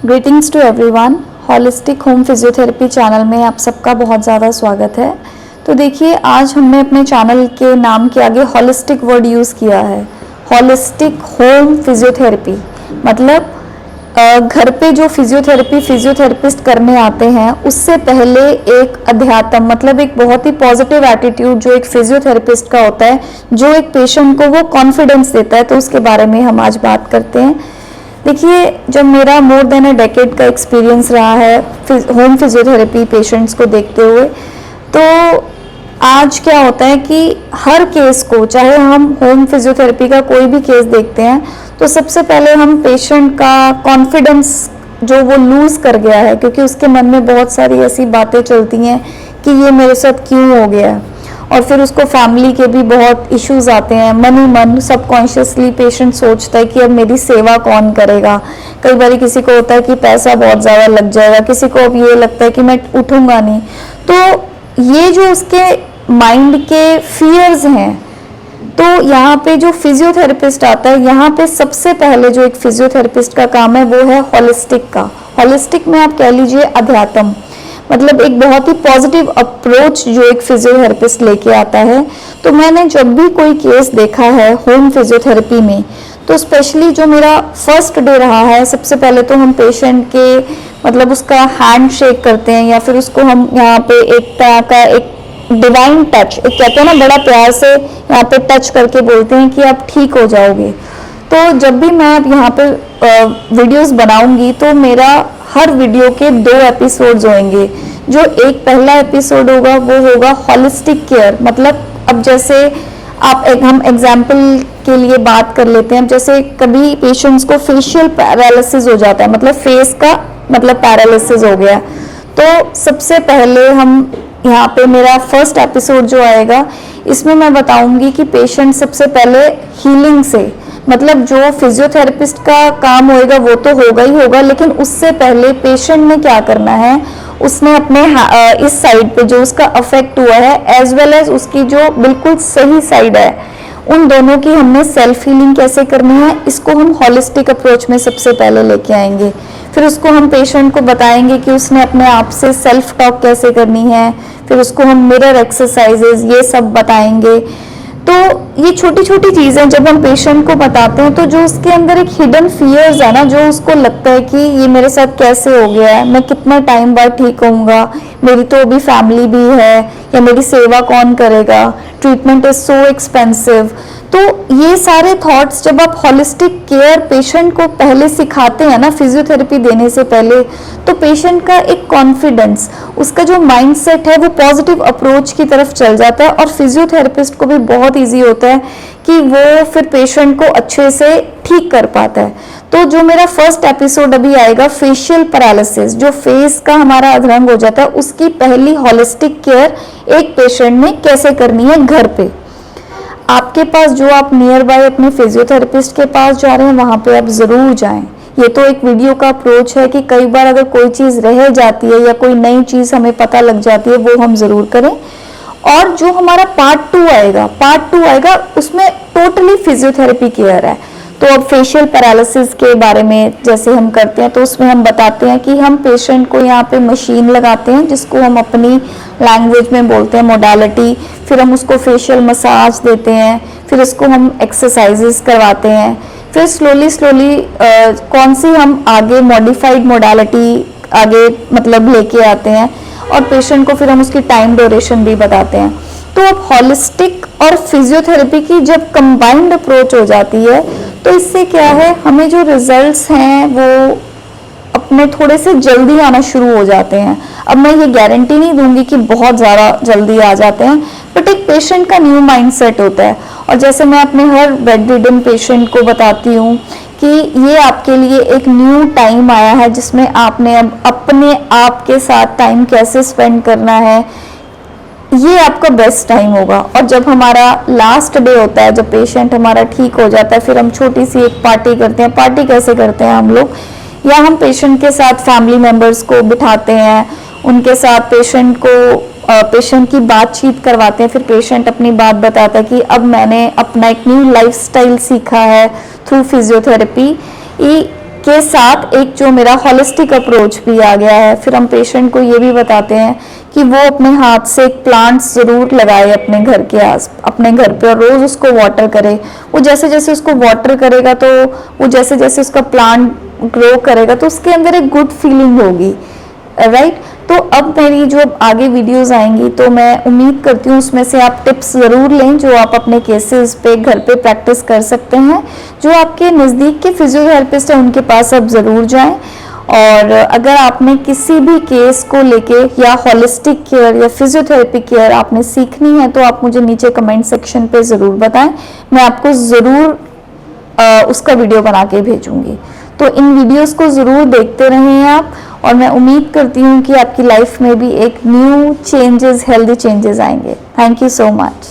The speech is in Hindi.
Greetings to everyone. Holistic home physiotherapy channel में आप सबका बहुत ज़्यादा स्वागत है। तो देखिए, आज हमने अपने चैनल के नाम के आगे हॉलिस्टिक वर्ड यूज़ किया है। हॉलिस्टिक होम फिजियोथेरेपी मतलब घर पे जो फिजियोथेरेपिस्ट करने आते हैं उससे पहले एक अध्यात्म मतलब एक बहुत ही पॉजिटिव एटीट्यूड जो एक फिजियोथेरेपिस्ट का होता है, जो एक पेशेंट को वो कॉन्फिडेंस देता है, तो उसके बारे में हम आज बात करते हैं। देखिए, जब मेरा मोर देन अ डेकेड का एक्सपीरियंस रहा है होम फिजियोथेरेपी पेशेंट्स को देखते हुए, तो आज क्या होता है कि हर केस को, चाहे हम होम फिजियोथेरेपी का कोई भी केस देखते हैं, तो सबसे पहले हम पेशेंट का कॉन्फिडेंस जो वो लूज़ कर गया है, क्योंकि उसके मन में बहुत सारी ऐसी बातें चलती हैं कि ये मेरे साथ क्यों हो गया है, और फिर उसको फैमिली के भी बहुत इश्यूज आते हैं। मन ही मन सबकॉन्शियसली पेशेंट सोचता है कि अब मेरी सेवा कौन करेगा। कई बार किसी को होता है कि पैसा बहुत ज़्यादा लग जाएगा, किसी को अब ये लगता है कि मैं उठूंगा नहीं। तो ये जो उसके माइंड के फियर्स हैं, तो यहाँ पे जो फिजियोथेरेपिस्ट आता है, यहाँ पे सबसे पहले जो एक फिजियोथेरेपिस्ट का काम है वो है हॉलिस्टिक का। हॉलिस्टिक में आप कह लीजिए अध्यात्म, मतलब एक बहुत ही पॉजिटिव अप्रोच जो एक फिजियोथेरेपिस्ट लेके आता है। तो मैंने जब भी कोई केस देखा है होम फिजियोथेरेपी में, तो स्पेशली जो मेरा फर्स्ट डे रहा है, सबसे पहले तो हम पेशेंट के मतलब उसका हैंड शेक करते हैं, या फिर उसको हम यहाँ पे एक तरह का एक डिवाइन टच, एक कहते हैं ना, बड़ा प्यार से यहाँ पे टच करके बोलते हैं कि आप ठीक हो जाओगे। तो जब भी मैं यहाँ पे वीडियोस बनाऊंगी, तो मेरा हर वीडियो के 2 एपिसोड्स होंगे। जो एक पहला एपिसोड होगा वो होगा हॉलिस्टिक केयर, मतलब अब जैसे हम एग्जाम्पल के लिए बात कर लेते हैं। जैसे कभी पेशेंट्स को फेशियल पैरालिसिस हो जाता है, मतलब फेस का मतलब पैरालिसिस हो गया, तो सबसे पहले हम यहाँ पे मेरा फर्स्ट एपिसोड जो आएगा, इसमें मैं बताऊंगी कि पेशेंट सबसे पहले हीलिंग से, मतलब जो फिजियोथेरेपिस्ट का काम होएगा वो तो होगा ही होगा, लेकिन उससे पहले पेशेंट ने क्या करना है, उसने अपने इस साइड पे जो उसका अफेक्ट हुआ है, एज वेल एज उसकी जो बिल्कुल सही साइड है, उन दोनों की हमने सेल्फ हीलिंग कैसे करनी है, इसको हम हॉलिस्टिक अप्रोच में सबसे पहले लेके आएंगे। फिर उसको हम पेशेंट को बताएंगे कि उसने अपने आप से सेल्फ टॉक कैसे करनी है, फिर उसको हम मिरर एक्सरसाइजेज ये सब बताएंगे। तो ये छोटी छोटी चीज़ें जब हम पेशेंट को बताते हैं, तो जो उसके अंदर एक हिडन फियर्स है ना, जो उसको लगता है कि ये मेरे साथ कैसे हो गया है, मैं कितना टाइम बाद ठीक होऊंगा, मेरी तो अभी फैमिली भी है, या मेरी सेवा कौन करेगा, ट्रीटमेंट इज सो एक्सपेंसिव। तो ये सारे थॉट्स जब आप हॉलिस्टिक केयर पेशेंट को पहले सिखाते हैं ना, फिजियोथेरेपी देने से पहले, तो पेशेंट का एक कॉन्फिडेंस, उसका जो माइंडसेट है वो पॉजिटिव अप्रोच की तरफ चल जाता है, और फिजियोथेरेपिस्ट को भी बहुत इजी होता है कि वो फिर पेशेंट को अच्छे से ठीक कर पाता है। तो जो मेरा फर्स्ट एपिसोड अभी आएगा, फेशियल पैरालिसिस, जो फेस का हमारा अधरंग हो जाता है, उसकी पहली हॉलिस्टिक केयर एक पेशेंट ने कैसे करनी है घर पे। आपके पास जो आप नियर बाय अपने फिजियोथेरेपिस्ट के पास जा रहे हैं, वहां पे आप जरूर जाएं। ये तो एक वीडियो का अप्रोच है कि कई बार अगर कोई चीज़ रह जाती है या कोई नई चीज़ हमें पता लग जाती है, वो हम ज़रूर करें। और जो हमारा पार्ट 2 आएगा, उसमें टोटली फिजियोथेरेपी केयर है। तो अब फेशियल पैरालिसिस के बारे में जैसे हम करते हैं, तो उसमें हम बताते हैं कि हम पेशेंट को यहाँ पे मशीन लगाते हैं, जिसको हम अपनी लैंग्वेज में बोलते हैं मोडालिटी। फिर हम उसको फेशियल मसाज देते हैं, फिर उसको हम एक्सरसाइजेस करवाते हैं, फिर स्लोली कौन सी हम आगे मॉडिफाइड मोडालिटी आगे मतलब लेके आते हैं, और पेशेंट को फिर हम उसकी टाइम ड्यूरेशन भी बताते हैं। तो अब हॉलिस्टिक और फिजियोथेरेपी की जब कंबाइंड अप्रोच हो जाती है, तो इससे क्या है, हमें जो रिजल्ट्स हैं वो अपने थोड़े से जल्दी आना शुरू हो जाते हैं। अब मैं ये गारंटी नहीं दूंगी कि बहुत ज़्यादा जल्दी आ जाते हैं, बट एक पेशेंट का न्यू माइंडसेट होता है। और जैसे मैं अपने हर बेड रिडन पेशेंट को बताती हूँ कि ये आपके लिए एक न्यू टाइम आया है, जिसमें आपने अब अपने आप के साथ टाइम कैसे स्पेंड करना है, ये आपका बेस्ट टाइम होगा। और जब हमारा लास्ट डे होता है, जब पेशेंट हमारा ठीक हो जाता है, फिर हम छोटी सी एक पार्टी करते हैं। पार्टी कैसे करते हैं हम लोग, या हम पेशेंट के साथ फैमिली मेंबर्स को बिठाते हैं, उनके साथ पेशेंट की बातचीत करवाते हैं। फिर पेशेंट अपनी बात बताता है कि अब मैंने अपना एक न्यू लाइफस्टाइल सीखा है थ्रू फिजियोथेरेपी। के साथ एक जो मेरा हॉलिस्टिक अप्रोच भी आ गया है। फिर हम पेशेंट को ये भी बताते हैं कि वो अपने हाथ से एक प्लांट्स ज़रूर लगाए अपने घर के अपने घर पे, और रोज़ उसको वाटर करे। वो जैसे जैसे उसको वाटर करेगा तो वो जैसे जैसे उसका प्लांट ग्रो करेगा तो उसके अंदर एक गुड फीलिंग होगी, राइट। तो अब मेरी जो आगे वीडियोस आएंगी तो मैं उम्मीद करती हूँ उसमें से आप टिप्स ज़रूर लें जो आप अपने केसेस पे घर पे प्रैक्टिस कर सकते हैं। जो आपके नज़दीक के फिजियोथेरेपिस्ट हैं उनके पास आप ज़रूर जाएं। और अगर आपने किसी भी केस को लेके या हॉलिस्टिक केयर या फिजियोथेरेपी केयर आपने सीखनी है तो आप मुझे नीचे कमेंट सेक्शन पे ज़रूर बताएं, मैं आपको ज़रूर उसका वीडियो बना के भेजूंगी। तो इन वीडियोस को ज़रूर देखते रहें आप, और मैं उम्मीद करती हूँ कि आपकी लाइफ में भी एक न्यू चेंजेस, हेल्दी चेंजेस आएंगे। Thank you so much.